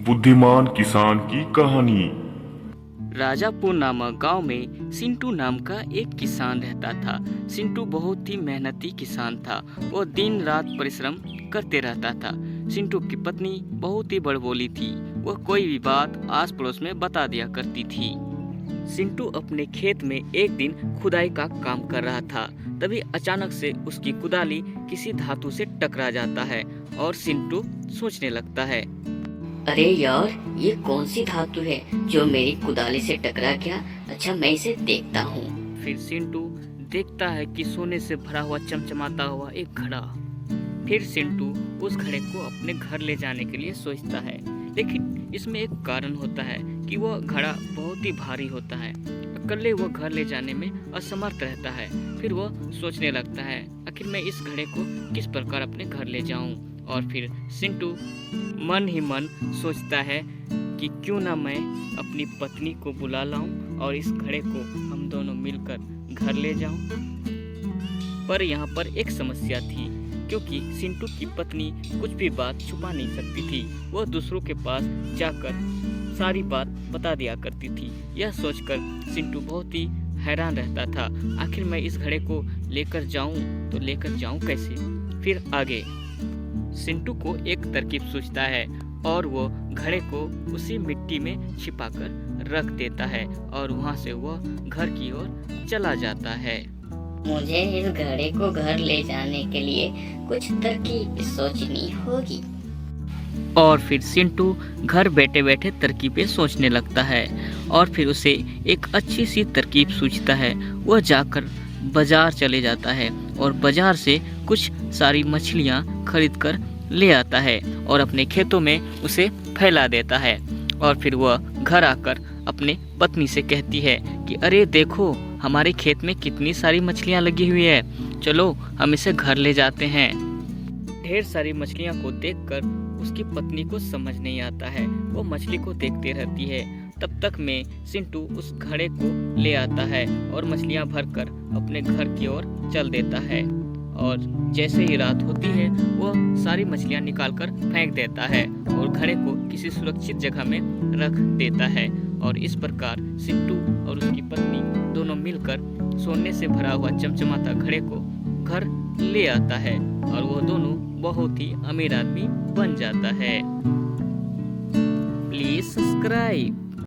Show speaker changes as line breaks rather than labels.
बुद्धिमान किसान की कहानी।
राजापुर नामक गांव में सिंटू नाम का एक किसान रहता था। सिंटू बहुत ही मेहनती किसान था। वो दिन रात परिश्रम करते रहता था। सिंटू की पत्नी बहुत ही बड़बोली थी। वह कोई भी बात आस पड़ोस में बता दिया करती थी। सिंटू अपने खेत में एक दिन खुदाई का काम कर रहा था। तभी अचानक से उसकी कुदाली किसी धातु से टकरा जाता है और सिंटू सोचने लगता है,
अरे यार, ये कौन सी धातु है जो मेरी कुदाली से टकरा गया। अच्छा, मैं इसे देखता हूँ।
फिर सिंटू देखता है कि सोने से भरा हुआ चमचमाता हुआ एक घड़ा। फिर सिंटू उस घड़े को अपने घर ले जाने के लिए सोचता है, लेकिन इसमें एक कारण होता है कि वह घड़ा बहुत ही भारी होता है। अकेले वह घर ले जाने में असमर्थ रहता है। फिर वह सोचने लगता है, आखिर मैं इस घड़े को किस प्रकार अपने घर ले जाऊं। और फिर सिंटू मन ही मन सोचता है कि क्यों ना मैं अपनी पत्नी को बुला लाऊं और इस घड़े को हम दोनों मिलकर घर ले जाऊं। पर यहाँ पर एक समस्या थी, क्योंकि सिंटू की पत्नी कुछ भी बात छुपा नहीं सकती थी। वह दूसरों के पास जाकर सारी बात बता दिया करती थी। यह सोचकर सिंटू बहुत ही हैरान रहता था, आखिर मैं इस घड़े को लेकर जाऊं तो लेकर जाऊं कैसे। फिर आगे सिंटू को एक तरकीब सूझता है और वो घड़े को उसी मिट्टी में छिपाकर रख देता है और वहाँ से वह घर की ओर चला जाता है।
मुझे इस घड़े को घर ले जाने के लिए कुछ तरकीब सोचनी होगी।
और फिर सिंटू घर बैठे बैठे तरकीबें सोचने लगता है और फिर उसे एक अच्छी सी तरकीब सूझता है। वह जाकर बाजार चले जाता है और बाजार से कुछ सारी मछलियाँ खरीद कर ले आता है और अपने खेतों में उसे फैला देता है। और फिर वह घर आकर अपने पत्नी से कहती है कि अरे देखो, हमारे खेत में कितनी सारी मछलियाँ लगी हुई है, चलो हम इसे घर ले जाते हैं। ढेर सारी मछलियाँ को देखकर उसकी पत्नी को समझ नहीं आता है। वो मछली को देखते रहती है। तब तक में सिंटू उस घड़े को ले आता है और मछलियाँ भरकर अपने घर की ओर चल देता है। और जैसे ही रात होती है, वह सारी मछलियाँ निकालकर फेंक देता है और घड़े को किसी सुरक्षित जगह में रख देता है। और इस प्रकार सिंटू और उसकी पत्नी दोनों मिलकर सोने से भरा हुआ चमचमाता घड़े को घर ले आता है और वह दोनों बहुत ही अमीर आदमी बन जाता है। Please subscribe.